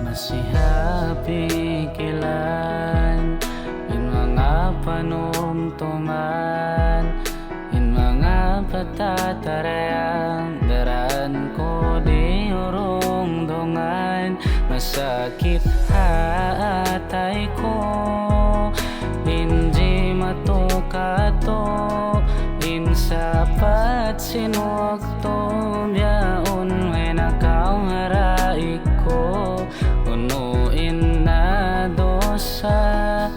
Masihapikilan in mga panumtuman, in mga patatarayang daraan ko di urungdungan. Masakit hatay ko, hindi matukato, insapat sinuwagto biyaon may nakaungarai ko. Unuin na dosa,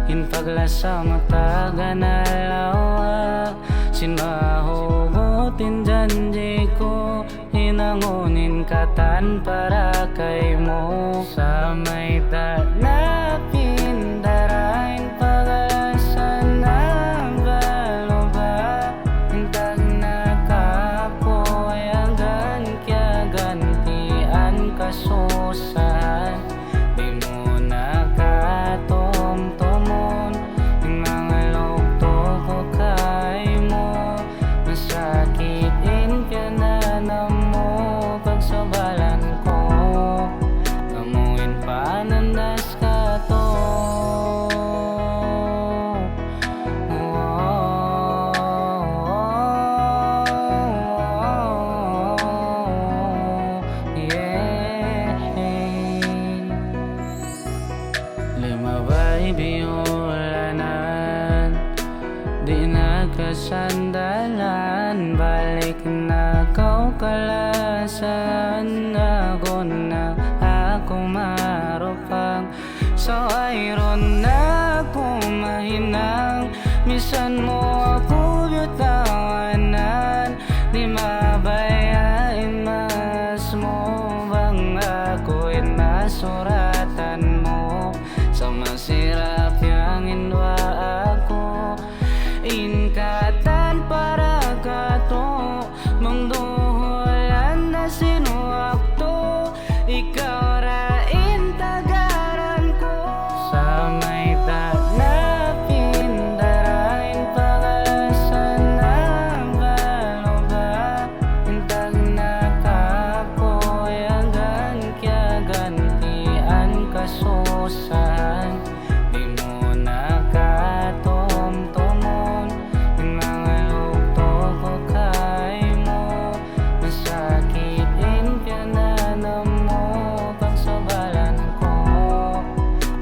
in paglasang taganalawa, sinahugutin janji ko, hinangunin katan para kay mo. Sa may tanapin darain pagalasan na baloba, hintag na kapoyagan kya gantian kasusan. Di mo nakatumtumon yung mga lugto ko kay mo. Masakitin ka na mo pagsabalan ko, amuin panandas ka to. Lima ba'y biolanan, di nagkasandalan, balik na kau kalasan. Ako na ako marupang, sa ayron na ako mahinang. Misan mo ako bitawanan, di mabayain mas mo bang ako'y nasuratan mo. Sa masirap yang inwa ako, inkatan para kato, mangduhulan na sinuwakto, ikaw rain tagaran ko. Sa may tanapin darain pagalasan na baloba, hintag na kapoyagan kya gantian kasusan. Di mo nakatumtumon yung mga lugto ko kay mo. Masakitin ka na mo pagsabalan ko,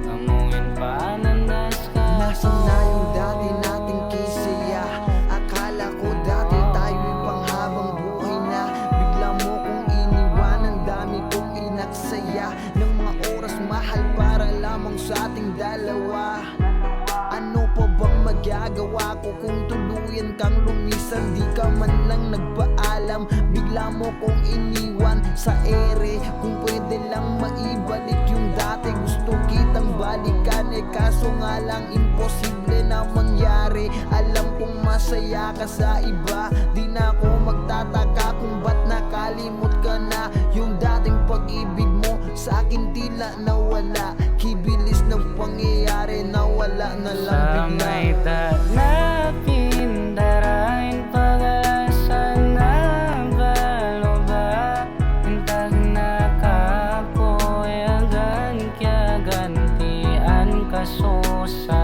amuin panandas ka Nasaan na yung dati nating kisaya? Akala ko dati tayo'y panghabang buhay na. Bigla mo kong iniwan, ang dami kong inaksaya ng mga oras mahal para lamang sa ating dalawa. Ano pa bang magagawa ko kung tuluyan kang lumisan? Di ka man lang nagpaalam, bigla mo kong iniwan sa ere. Kung pwede lang maibalik yung dati, gusto kitang balikan. Kaso nga lang imposible na mangyari. Alam kong masaya ka sa iba, di na ako magtataka kung ba't nakalimot ka na. Yung dating pag-ibig mo sa akin tila nawala, kibilis ng pangyayari, nawala na lang sa bigla. may tanapin darain pagalasan na baloba, hintag na kapoyagan kya gantian kasusan.